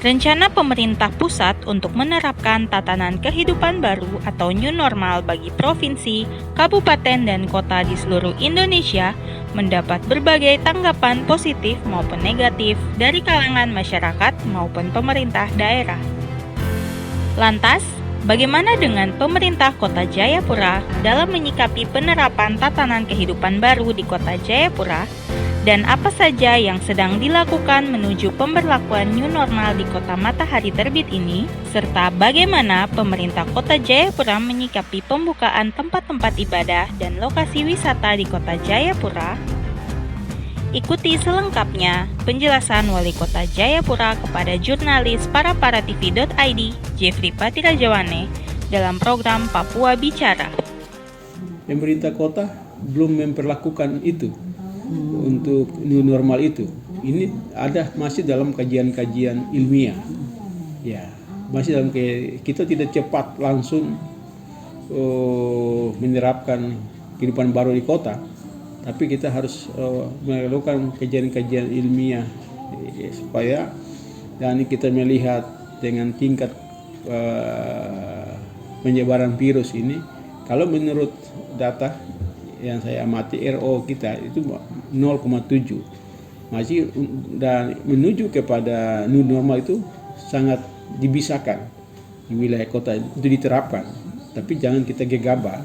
Rencana pemerintah pusat untuk menerapkan tatanan kehidupan baru atau new normal bagi provinsi, kabupaten, dan kota di seluruh Indonesia mendapat berbagai tanggapan positif maupun negatif dari kalangan masyarakat maupun pemerintah daerah. Lantas, bagaimana dengan pemerintah Kota Jayapura dalam menyikapi penerapan tatanan kehidupan baru di Kota Jayapura? Dan apa saja yang sedang dilakukan menuju pemberlakuan new normal di Kota Matahari Terbit ini, serta bagaimana pemerintah Kota Jayapura menyikapi pembukaan tempat-tempat ibadah dan lokasi wisata di Kota Jayapura? Ikuti selengkapnya penjelasan Wali Kota Jayapura kepada jurnalis paraparatv.id Jeffrey Patirajawane dalam program Papua Bicara. Pemerintah kota belum memperlakukan itu untuk new normal itu. Ini masih dalam kajian-kajian ilmiah. Ya, masih dalam kita tidak cepat langsung menerapkan kehidupan baru di kota, tapi kita harus melakukan kajian-kajian ilmiah supaya dan kita melihat dengan tingkat penyebaran virus ini. Kalau menurut data yang saya amati RO kita itu 0,7 masih, dan menuju kepada new normal itu sangat dibisarkan di wilayah kota itu diterapkan, tapi jangan kita gegabah,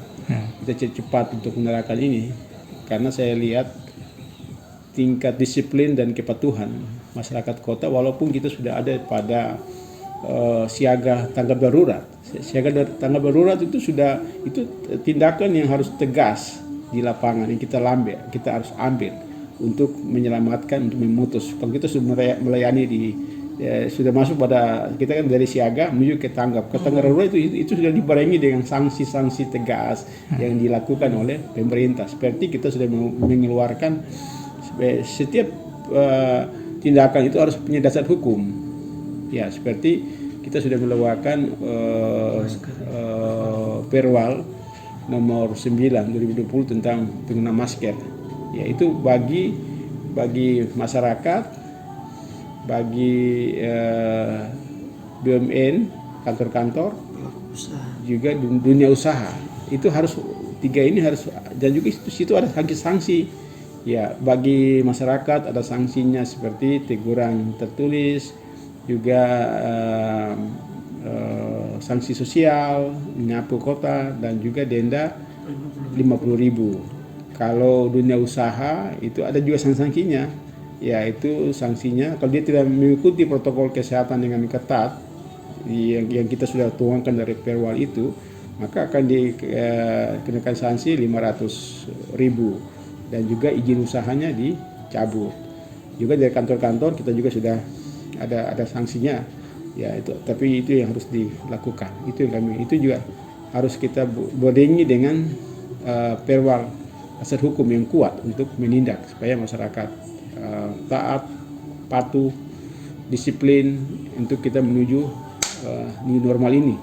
kita cepat untuk menerapkan ini karena saya lihat tingkat disiplin dan kepatuhan masyarakat kota walaupun kita sudah ada pada siaga tanggap darurat. Siaga tanggap darurat itu tindakan yang harus tegas di lapangan yang kita harus ambil untuk menyelamatkan, untuk memutus. Kalau kita sudah melayani sudah masuk pada kita kan dari siaga menuju ke tanggap darurat itu sudah dibarengi dengan sanksi-sanksi tegas yang dilakukan oleh pemerintah. Seperti kita sudah mengeluarkan setiap tindakan itu harus punya dasar hukum. Ya, seperti kita sudah mengeluarkan perwal nomor 9 2020 tentang penggunaan masker, yaitu bagi masyarakat, bagi BUMN, kantor-kantor, juga dunia usaha. Itu harus tiga ini harus, dan juga situ ada sanksi. Ya, bagi masyarakat ada sanksinya seperti teguran tertulis, juga sanksi sosial, menyapu kota, dan juga denda 50.000. Kalau dunia usaha itu ada juga sanksinya, yaitu sanksinya kalau dia tidak mengikuti protokol kesehatan dengan ketat yang kita sudah tuangkan dari perwal itu, maka akan dikenakan sanksi 500.000 dan juga izin usahanya dicabut. Juga dari kantor-kantor kita juga sudah ada sanksinya. Ya, itu, tapi itu yang harus dilakukan. Itu juga harus kita barengi dengan perwal dasar hukum yang kuat untuk menindak supaya masyarakat taat, patuh, disiplin untuk kita menuju new normal ini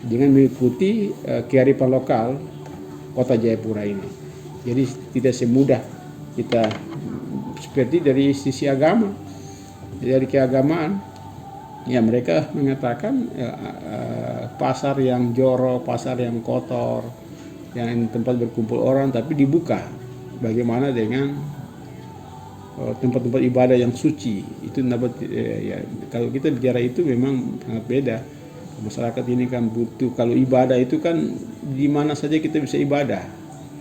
dengan mengikuti kearifan lokal Kota Jayapura ini. Jadi tidak semudah kita seperti dari sisi agama, dari keagamaan. Ya, mereka mengatakan pasar yang jorok, pasar yang kotor, yang tempat berkumpul orang tapi dibuka. Bagaimana dengan tempat-tempat ibadah yang suci? Itu ya, kalau kita bicara itu memang sangat beda. Masyarakat ini kan butuh, kalau ibadah itu kan di mana saja kita bisa ibadah.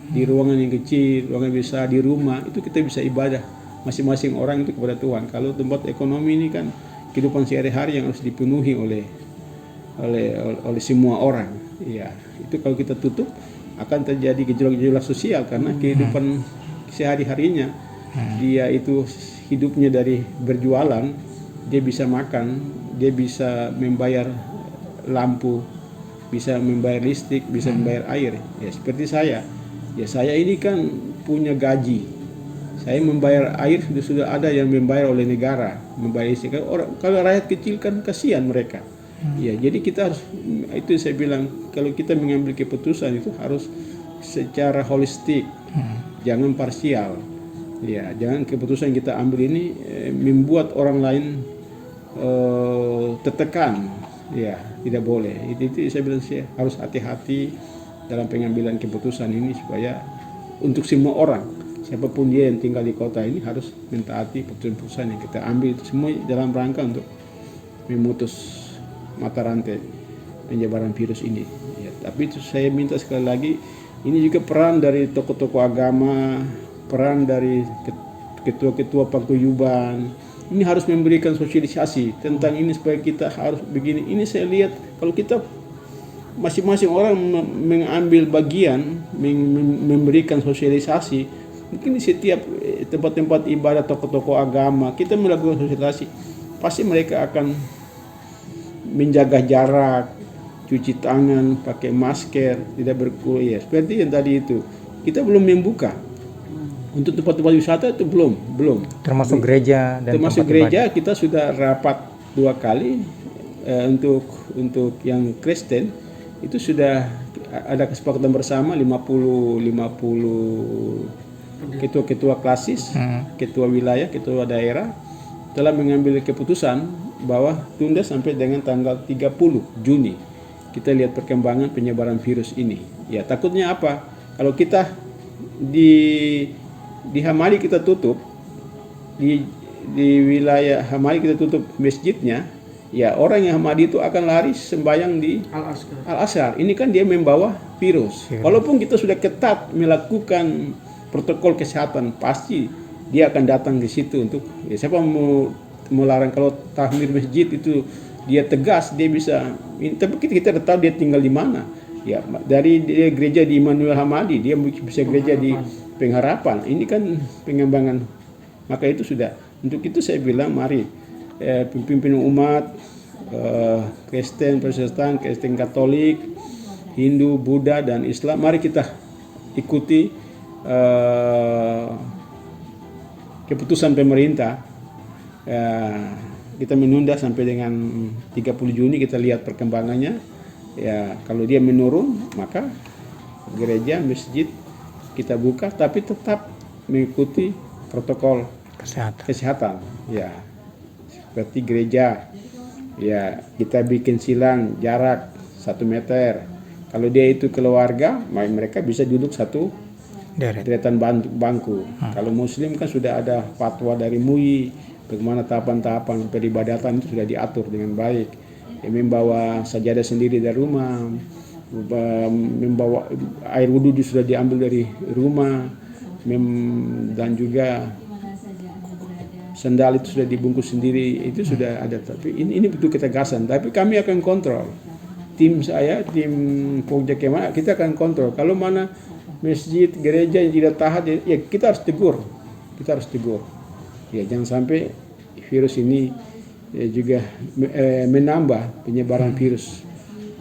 Di ruangan yang kecil, ruangan besar, di rumah itu kita bisa ibadah. Masing-masing orang itu kepada Tuhan. Kalau tempat ekonomi ini kan kehidupan sehari-hari yang harus dipenuhi oleh semua orang. Ya, itu kalau kita tutup akan terjadi gejolak-gejolak sosial karena kehidupan sehari-harinya dia itu hidupnya dari berjualan, dia bisa makan, dia bisa membayar lampu, bisa membayar listrik, bisa membayar air. Ya, seperti saya. Ya, saya ini kan punya gaji. Saya membayar air sudah ada yang membayar oleh negara, membayar listrik. Kalau rakyat kecil kan kasihan mereka. Ya, jadi kita harus, itu saya bilang, kalau kita mengambil keputusan itu harus secara holistik, jangan parsial. Ya, jangan keputusan kita ambil ini membuat orang lain tertekan, ya tidak boleh. Itu saya bilang sih harus hati-hati dalam pengambilan keputusan ini supaya untuk semua orang, siapapun dia yang tinggal di kota ini harus mentaati keputusan-keputusan yang kita ambil itu semua dalam rangka untuk memutus mata rantai penyebaran virus ini. Ya, tapi itu saya minta sekali lagi, ini juga peran dari tokoh-tokoh agama, peran dari ketua-ketua paguyuban. Ini harus memberikan sosialisasi tentang ini supaya kita harus begini. Ini saya lihat kalau kita masing-masing orang mengambil bagian memberikan sosialisasi, mungkin di setiap tempat-tempat ibadah tokoh-tokoh agama kita melakukan sosialisasi, pasti mereka akan menjaga jarak, cuci tangan, pakai masker, tidak berkuliah. Seperti yang tadi itu, kita belum membuka. Untuk tempat-tempat wisata itu belum. Termasuk gereja dan termasuk tempat gereja ibadah. kita sudah rapat 2 kali untuk yang Kristen itu sudah ada kesepakatan bersama 50 ketua-ketua klasis, ketua wilayah, ketua daerah telah mengambil keputusan bahwa tunda sampai dengan tanggal 30 Juni. Kita lihat perkembangan penyebaran virus ini. Ya, takutnya apa? Kalau kita di Hamadi kita tutup, di wilayah Hamadi kita tutup masjidnya, ya orang yang Hamadi itu akan lari sembahyang di Al-Azhar. Ini kan dia membawa virus. Walaupun kita sudah ketat melakukan protokol kesehatan, pasti dia akan datang ke situ untuk siapa mau melarang. Kalau takmir masjid itu dia tegas, dia bisa. Tapi kita tahu dia tinggal di mana. Ya, dari dia gereja di Immanuel Hamadi, dia bisa gereja di Pengharapan. Ini kan pengembangan. Maka itu sudah. Untuk itu saya bilang mari pimpinan umat Kristen, Protestan, Kristen Katolik, Hindu, Buddha dan Islam, mari kita ikuti keputusan pemerintah. Kita menunda sampai dengan 30 Juni, kita lihat perkembangannya. Ya, kalau dia menurun, maka gereja, masjid kita buka, tapi tetap mengikuti protokol kesehatan. Ya, seperti gereja, ya kita bikin silang jarak 1 meter. Kalau dia itu keluarga, mereka bisa duduk satu deretan bangku. Kalau Muslim kan sudah ada fatwa dari MUI, bagaimana tahapan-tahapan peribadatan itu sudah diatur dengan baik. Ya, membawa sajadah sendiri dari rumah, membawa air wudhu sudah diambil dari rumah, dan juga sandal itu sudah dibungkus sendiri, itu sudah ada. Tapi ini betul ketegasan. Tapi kami akan kontrol. Tim Pogja Kema, kita akan kontrol. Kalau mana masjid, gereja yang tidak taat, ya kita harus tegur. Ya, jangan sampai virus ini juga menambah penyebaran virus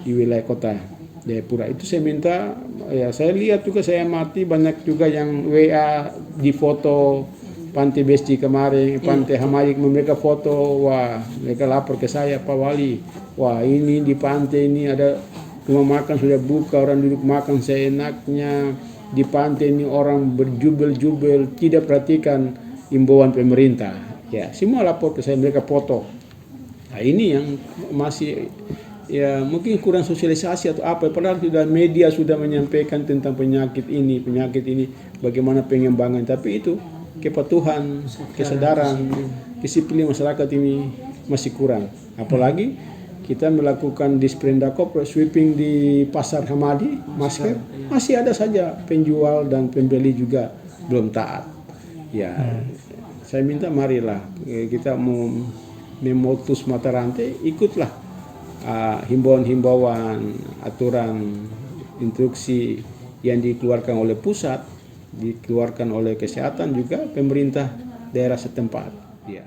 di wilayah kota Jayapura. Itu saya minta, ya saya lihat juga, saya amati banyak juga yang WA di foto Pantai Besti kemarin, Pantai Hamadi, mereka foto, wah mereka lapor ke saya, Pak Wali, wah ini di pantai ini ada rumah makan sudah buka, orang duduk makan seenaknya, di pantai ini orang berjubel-jubel, tidak perhatikan imbauan pemerintah. Ya, semua lapor ke saya, mereka foto. Nah, ini yang masih ya mungkin kurang sosialisasi atau apa, padahal sudah media sudah menyampaikan tentang penyakit ini, bagaimana pengembangan, tapi itu kepatuhan, kesadaran, disiplin masyarakat ini masih kurang. Apalagi kita melakukan disprendakob, sweeping di pasar Hamadi, masker, masih ada saja penjual dan pembeli juga belum taat. Ya, saya minta marilah kita mau memutus mata rantai, ikutlah himbauan-himbauan, aturan, instruksi yang dikeluarkan oleh pusat, dikeluarkan oleh kesehatan juga pemerintah daerah setempat. Ya.